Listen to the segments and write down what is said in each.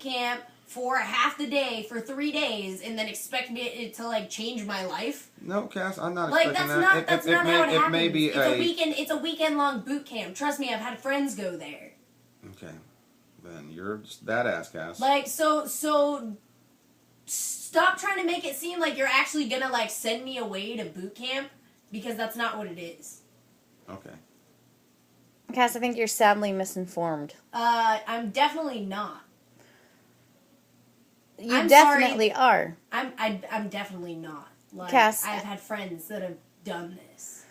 camp for half the day for 3 days and then expect it to like change my life. No, Cass, I'm not Like expecting that's not how it happens. It may be It's a weekend long boot camp. Trust me, I've had friends go there. Okay, then you're just that ass, Cass. Like so stop trying to make it seem like you're actually gonna like send me away to boot camp, because that's not what it is. Okay. Cass, I think you're sadly misinformed. I'm definitely not. You definitely are. I'm definitely not. Like, Cass, I've had friends that have done this.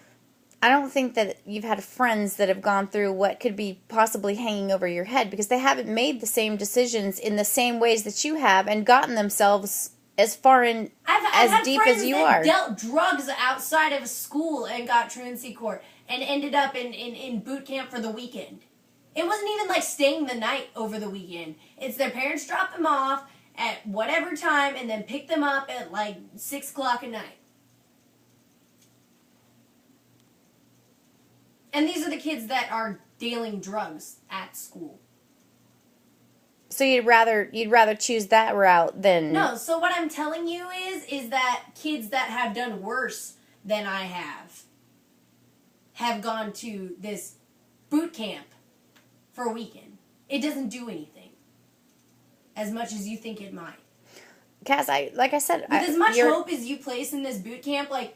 I don't think that you've had friends that have gone through what could be possibly hanging over your head, because they haven't made the same decisions in the same ways that you have and gotten themselves as far in as deep as you are. I've had friends that dealt drugs outside of school and got truancy court and ended up in boot camp for the weekend. It wasn't even like staying the night over the weekend. It's their parents drop them off at whatever time and then pick them up at like 6 o'clock at night. And these are the kids that are dealing drugs at school. So you'd rather choose that route than... No, so what I'm telling you is that kids that have done worse than I have gone to this boot camp for a weekend. It doesn't do anything as much as you think it might. Cass, like I said... With as much hope as you place in this boot camp, like...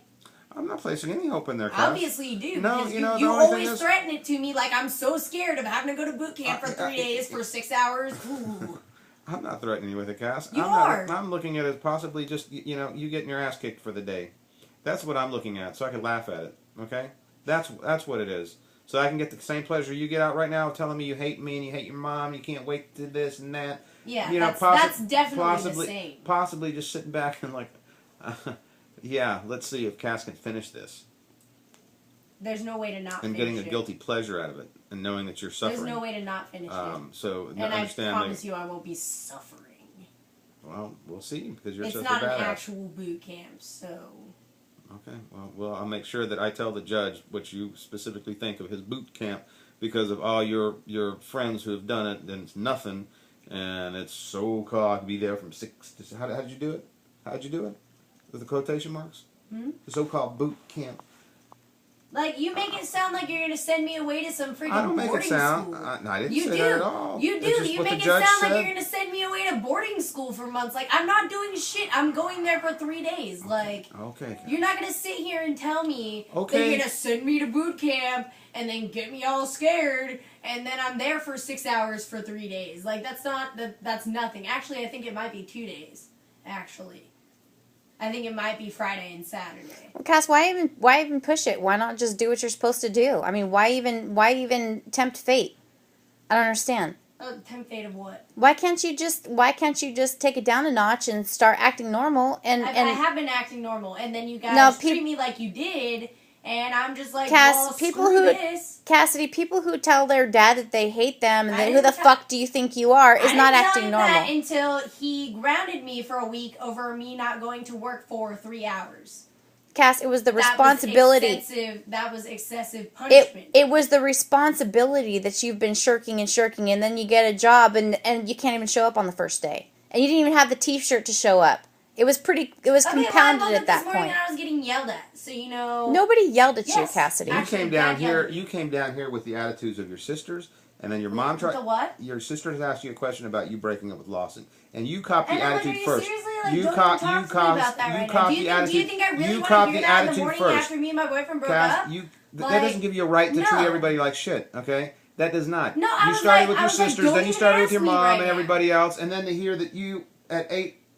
I'm not placing any hope in there, Cass. Obviously you do. No, because you always threaten it to me like I'm so scared of having to go to boot camp for 3 days for 6 hours. Ooh. I'm not threatening you with it, Cass. You are. I'm looking at it as possibly just, you getting your ass kicked for the day. That's what I'm looking at, so I can laugh at it, okay? That's what it is. So I can get the same pleasure you get out right now telling me you hate me and you hate your mom, you can't wait to this and that. Yeah, that's definitely the same. Possibly just sitting back and like... yeah, let's see if Cass can finish this. There's no way to not finish it. And getting a guilty pleasure out of it, and knowing that you're suffering. There's no way to not finish it. So, and understand I promise you I won't be suffering. Well, we'll see, because you're it's such a not badass. an actual boot camp, so... Okay, well, I'll make sure that I tell the judge what you specifically think of his boot camp, because of all your friends who have done it, then it's nothing, and it's so-called be there from 6 to... How did you do it? How'd you do it? With the quotation marks? Hmm? The so-called boot camp. Like, you make it sound like you're going to send me away to some freaking boarding school. I don't make it sound... I didn't say that at all. You do. You make it sound like you're going to send me away to boarding school for months. Like, I'm not doing shit. I'm going there for 3 days. Like, okay. You're not going to sit here and tell me that you're going to send me to boot camp and then get me all scared, and then I'm there for 6 hours for 3 days. Like, that's nothing. Actually, I think it might be 2 days. Actually. I think it might be Friday and Saturday. Well, Cass, why even push it? Why not just do what you're supposed to do? I mean, why even tempt fate? I don't understand. Tempt fate of what? Why can't you just take it down a notch and start acting normal? And I have been acting normal, and then you guys treat me like you did, and I'm just like, well, screw this. Cassidy, people who tell their dad that they hate them and that who the fuck do you think you are is not acting normal. I didn't tell him that until he grounded me for a week over me not going to work for 3 hours. Cass, it was the responsibility. That was excessive punishment. It was the responsibility that you've been shirking, and then you get a job and you can't even show up on the first day. And you didn't even have the t-shirt to show up. It was compounded at that point. I was getting yelled at, so you know. Nobody yelled at you, Cassidy. You came down here. You came down here with the attitudes of your sisters, and then your mom tried. The what? Your sister has asked you a question about you breaking up with Lawson, and you copped the attitude first. You cop the attitude. Do you think I really want to hear that in the morning after me and my boyfriend broke up? That doesn't give you a right to treat everybody like shit. Okay, that does not. No, you started with your sisters, then you started with your mom and everybody else, and then to hear that you at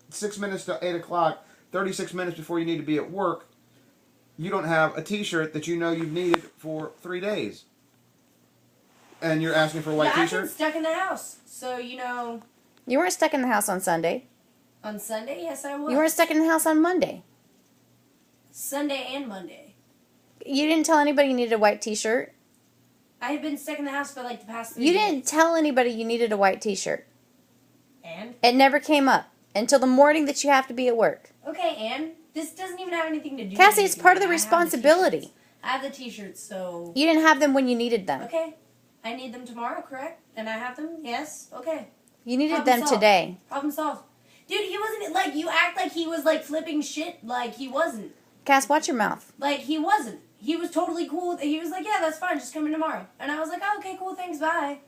6 minutes to 8 o'clock, 36 minutes before you need to be at work, you don't have a t-shirt that you know you've needed for 3 days. And you're asking for a white t-shirt? I've been stuck in the house, so you know. You weren't stuck in the house on Sunday. On Sunday? Yes, I was. You weren't stuck in the house on Monday. Sunday and Monday. You didn't tell anybody you needed a white t-shirt? I had been stuck in the house for like the past 3 days. You didn't tell anybody you needed a white t-shirt. And? It never came up. Until the morning that you have to be at work. Okay, Ann. This doesn't even have anything to do with Cassie, it's part of the responsibility. I have the t-shirts, so... You didn't have them when you needed them. Okay. I need them tomorrow, correct? And I have them? Yes? Okay. You needed Problem them solved. today. Problem solved. Dude, he wasn't, like, you act like he was, like, flipping shit. Like, he wasn't. Cass, watch your mouth. Like, he wasn't. He was totally cool. He was like, yeah, that's fine. Just come in tomorrow. And I was like, oh, okay, cool. Thanks. Bye.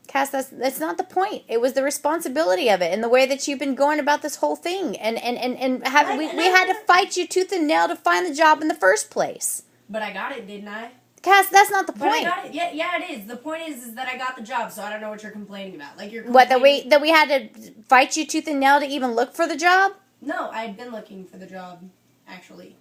Cass, that's not the point. It was the responsibility of it and the way that you've been going about this whole thing. And we had to fight you tooth and nail to find the job in the first place. But I got it, didn't I? Cass, that's not the But point. I got it. Yeah, it is. The point is that I got the job, so I don't know what you're complaining about. Like, you're What, that we had to fight you tooth and nail to even look for the job? No, I had been looking for the job, actually.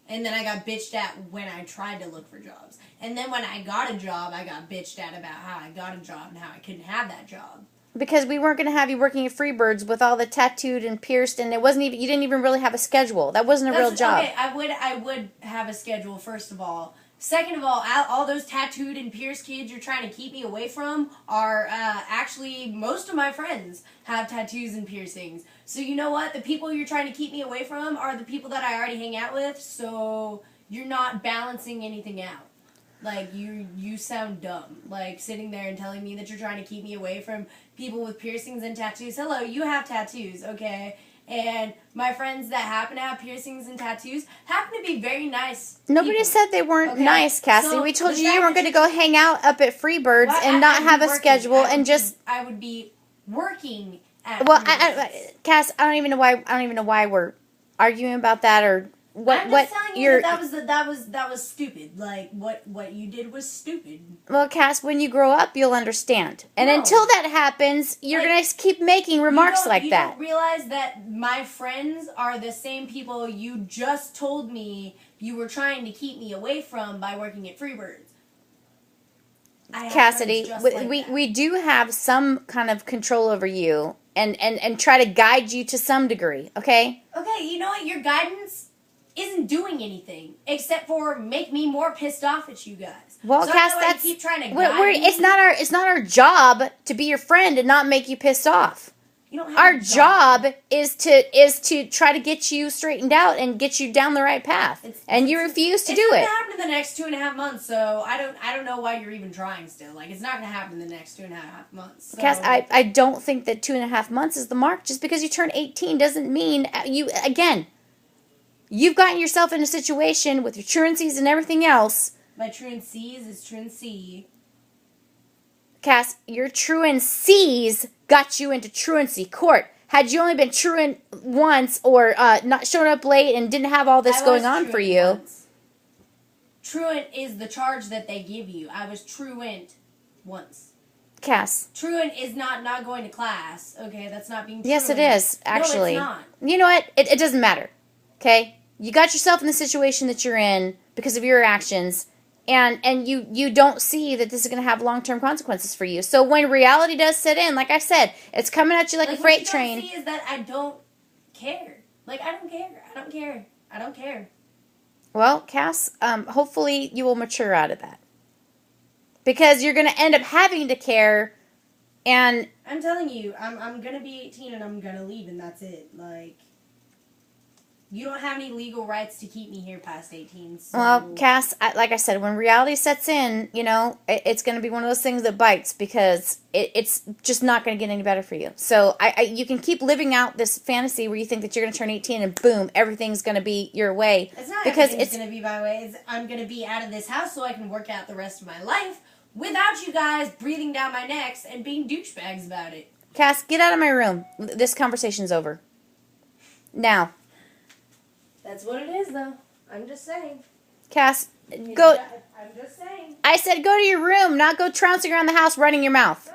And then I got bitched at when I tried to look for jobs. And then when I got a job, I got bitched at about how I got a job and how I couldn't have that job. Because we weren't going to have you working at Freebirds with all the tattooed and pierced, and you didn't even really have a schedule. That wasn't a real job. Okay, I would have a schedule, first of all. Second of all those tattooed and pierced kids you're trying to keep me away from are actually, most of my friends have tattoos and piercings. So you know what? The people you're trying to keep me away from are the people that I already hang out with, so you're not balancing anything out. Like, you sound dumb. Like, sitting there and telling me that you're trying to keep me away from people with piercings and tattoos. Hello, you have tattoos, okay? And my friends that happen to have piercings and tattoos happen to be very nice Nobody people. said they weren't nice, Cassie. So we told the you fact weren't that going to go hang out up at Freebirds and not have a schedule and just. I would be working at. Well, Cass, I don't even know why we're arguing about that or what. I'm just telling you that was stupid. Like what you did was stupid. Well, Cass, when you grow up, you'll understand. And until that happens, you're going to keep making remarks like that. You don't realize that my friends are the same people you just told me you were trying to keep me away from by working at Freebirds. Cassidy, we do have some kind of control over you and try to guide you to some degree, okay? Okay, you know what? Your guidance isn't doing anything except for make me more pissed off at you guys. Well, so Cass, that's keep trying to guide me. It's not our job to be your friend and not make you pissed off. You don't have our job is to try to get you straightened out and get you down the right path. And you refuse to do it. It's not gonna happen in the next 2.5 months, so I don't know why you're even trying still. Like, it's not gonna happen in the next 2.5 months. So. Cass, I don't think that 2.5 months is the mark. Just because you turn 18 doesn't mean you've gotten yourself in a situation with your truancies and everything else. My truancies is truancy. Cass, your truancies got you into truancy court. Had you only been truant once or not shown up late and didn't have all this going on for you. Once. Truant is the charge that they give you. I was truant once. Cass. Truant is not going to class. Okay, that's not being truant. Yes, it is, actually. No, it's not. You know what? It doesn't matter. Okay? You got yourself in the situation that you're in because of your actions, and you don't see that this is going to have long-term consequences for you. So when reality does set in, like I said, it's coming at you like a freight train. What you don't see is that I don't care. Like, I don't care. I don't care. Well, Cass, hopefully you will mature out of that. Because you're going to end up having to care, and... I'm telling you, I'm going to be 18 and I'm going to leave, and that's it. Like... You don't have any legal rights to keep me here past 18. So. Well, Cass, like I said, when reality sets in, it's going to be one of those things that bites because it's just not going to get any better for you. So you can keep living out this fantasy where you think that you're going to turn 18 and boom, everything's going to be your way. It's not everything's going to be my way. I'm going to be out of this house so I can work out the rest of my life without you guys breathing down my necks and being douchebags about it. Cass, get out of my room. This conversation's over. Now. That's what it is, though. I'm just saying. Cass, go. I'm just saying. I said go to your room, not go trouncing around the house running your mouth.